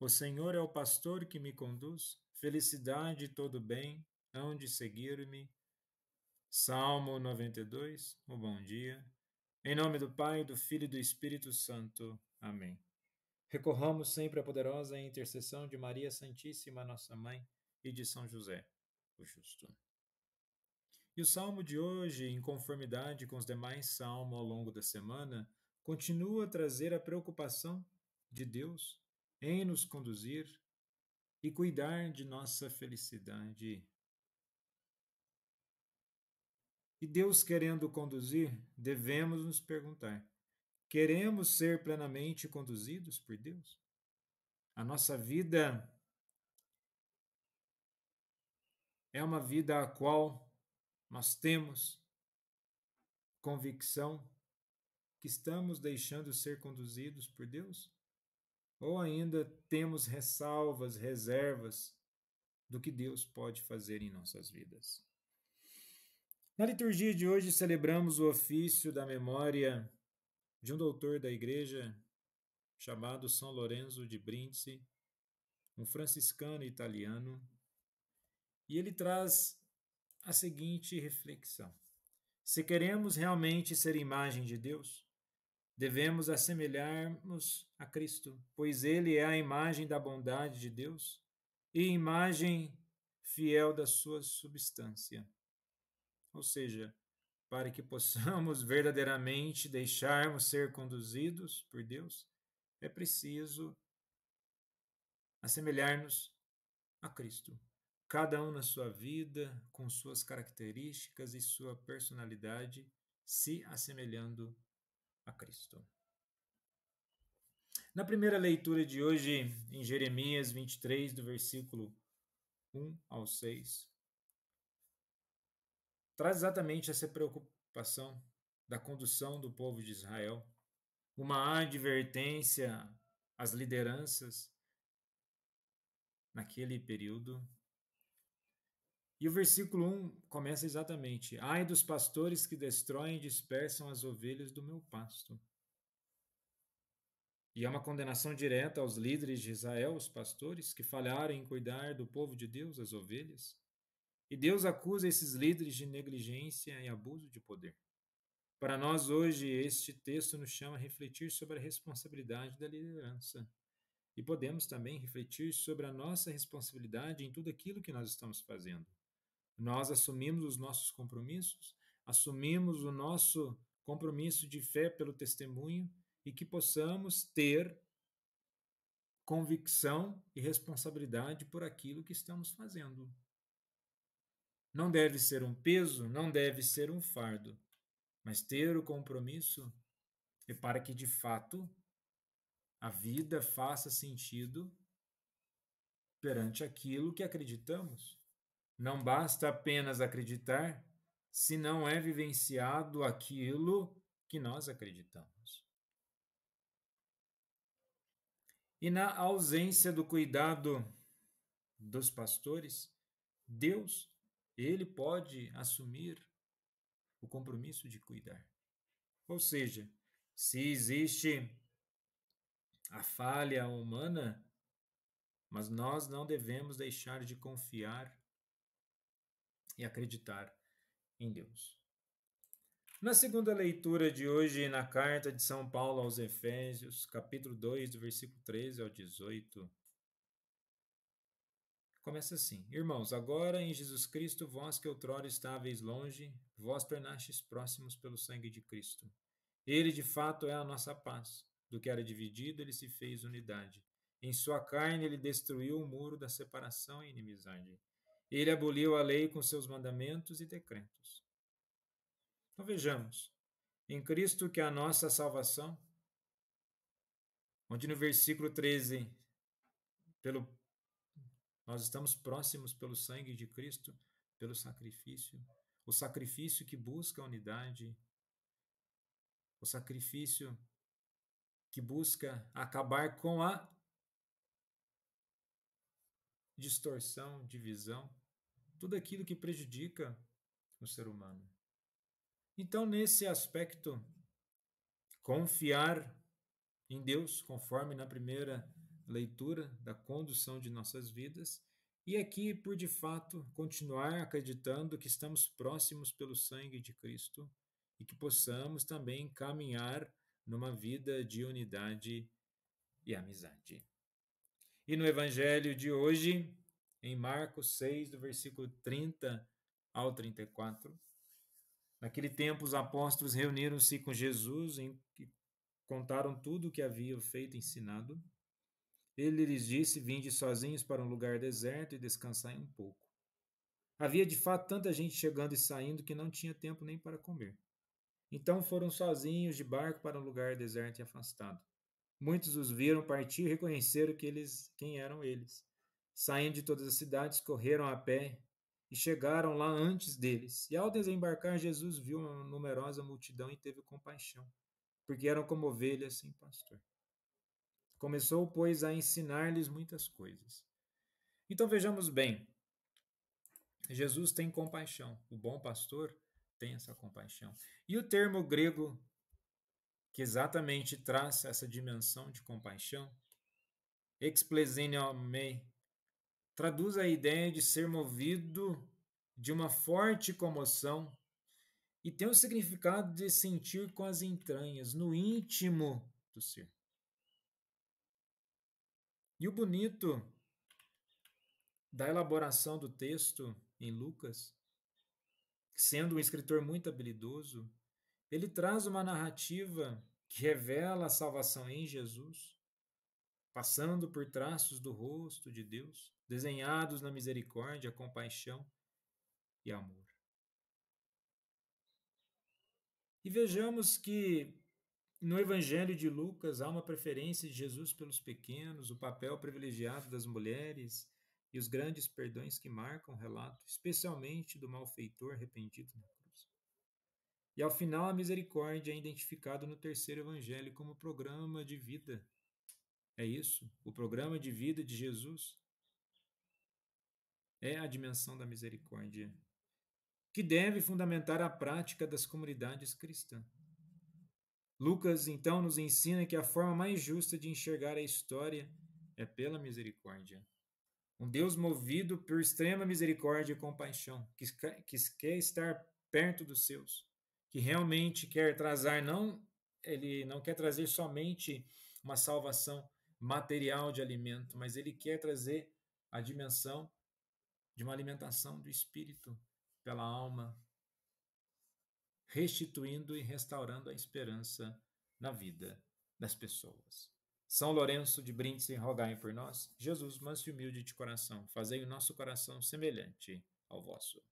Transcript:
O Senhor é o pastor que me conduz, felicidade e todo bem, hão de seguir-me. Salmo 92, o bom dia. Em nome do Pai, do Filho e do Espírito Santo. Amém. Recorramos sempre à poderosa intercessão de Maria Santíssima, nossa Mãe, e de São José, o justo. E o salmo de hoje, em conformidade com os demais salmos ao longo da semana, continua a trazer a preocupação de Deus em nos conduzir e cuidar de nossa felicidade. E Deus querendo conduzir, devemos nos perguntar: queremos ser plenamente conduzidos por Deus? A nossa vida é uma vida a qual nós temos convicção que estamos deixando ser conduzidos por Deus? Ou ainda temos ressalvas, reservas do que Deus pode fazer em nossas vidas? Na liturgia de hoje celebramos o ofício da memória de um doutor da igreja chamado São Lourenço de Brindisi, um franciscano italiano, e ele traz a seguinte reflexão: se queremos realmente ser imagem de Deus, devemos assemelhar-nos a Cristo, pois ele é a imagem da bondade de Deus e imagem fiel da sua substância. Ou seja, para que possamos verdadeiramente deixarmos ser conduzidos por Deus, é preciso assemelhar-nos a Cristo. Cada um na sua vida, com suas características e sua personalidade, se assemelhando a Cristo. Na primeira leitura de hoje, em Jeremias 23, do versículo 1 ao 6, traz exatamente essa preocupação da condução do povo de Israel, uma advertência às lideranças naquele período. E o versículo 1 começa exatamente: ai dos pastores que destroem e dispersam as ovelhas do meu pasto. E é uma condenação direta aos líderes de Israel, os pastores, que falharam em cuidar do povo de Deus, as ovelhas. E Deus acusa esses líderes de negligência e abuso de poder. Para nós hoje, este texto nos chama a refletir sobre a responsabilidade da liderança. E podemos também refletir sobre a nossa responsabilidade em tudo aquilo que nós estamos fazendo. Nós assumimos os nossos compromissos, assumimos o nosso compromisso de fé pelo testemunho e que possamos ter convicção e responsabilidade por aquilo que estamos fazendo. Não deve ser um peso, não deve ser um fardo, mas ter o compromisso é para que, de fato, a vida faça sentido perante aquilo que acreditamos. Não basta apenas acreditar se não é vivenciado aquilo que nós acreditamos. E na ausência do cuidado dos pastores, Deus, ele pode assumir o compromisso de cuidar. Ou seja, se existe a falha humana, mas nós não devemos deixar de confiar e acreditar em Deus. Na segunda leitura de hoje, na carta de São Paulo aos Efésios, capítulo 2, do versículo 13 ao 18, começa assim: irmãos, agora em Jesus Cristo, vós que outrora estáveis longe, vós tornastes próximos pelo sangue de Cristo. Ele, de fato, é a nossa paz. Do que era dividido, ele se fez unidade. Em sua carne, ele destruiu o muro da separação e inimizade. Ele aboliu a lei com seus mandamentos e decretos. Então vejamos, em Cristo que é a nossa salvação, onde no versículo 13, nós estamos próximos pelo sangue de Cristo, pelo sacrifício, o sacrifício que busca a unidade, o sacrifício que busca acabar com a distorção, divisão, tudo aquilo que prejudica o ser humano. Então, nesse aspecto, confiar em Deus, conforme na primeira leitura da condução de nossas vidas e aqui, por de fato, continuar acreditando que estamos próximos pelo sangue de Cristo e que possamos também caminhar numa vida de unidade e amizade. E no Evangelho de hoje, em Marcos 6, do versículo 30 ao 34, naquele tempo os apóstolos reuniram-se com Jesus e contaram tudo o que haviam feito e ensinado. Ele lhes disse: Vinde sozinhos para um lugar deserto e descansai um pouco. Havia de fato tanta gente chegando e saindo que não tinha tempo nem para comer. Então foram sozinhos de barco para um lugar deserto e afastado. Muitos os viram partir e reconheceram quem eram eles. Saindo de todas as cidades, correram a pé e chegaram lá antes deles. E ao desembarcar, Jesus viu uma numerosa multidão e teve compaixão, porque eram como ovelhas sem pastor. Começou, pois, a ensinar-lhes muitas coisas. Então vejamos bem, Jesus tem compaixão, o bom pastor tem essa compaixão. E o termo grego que exatamente traz essa dimensão de compaixão, explesinomai, traduz a ideia de ser movido de uma forte comoção e tem o significado de sentir com as entranhas, no íntimo do ser. E o bonito da elaboração do texto em Lucas, sendo um escritor muito habilidoso, ele traz uma narrativa que revela a salvação em Jesus, passando por traços do rosto de Deus, desenhados na misericórdia, compaixão e amor. E vejamos que no Evangelho de Lucas há uma preferência de Jesus pelos pequenos, o papel privilegiado das mulheres e os grandes perdões que marcam o relato, especialmente do malfeitor arrependido na cruz. E ao final a misericórdia é identificada no terceiro Evangelho como programa de vida. É isso, o programa de vida de Jesus é a dimensão da misericórdia, que deve fundamentar a prática das comunidades cristãs. Lucas, então, nos ensina que a forma mais justa de enxergar a história é pela misericórdia. Um Deus movido por extrema misericórdia e compaixão, que quer estar perto dos seus, que realmente quer trazer, ele não quer trazer somente uma salvação material de alimento, mas ele quer trazer a dimensão de uma alimentação do espírito pela alma, restituindo e restaurando a esperança na vida das pessoas. São Lourenço de Brindisi, rogai por nós. Jesus, manso e humilde de coração, fazei o nosso coração semelhante ao vosso.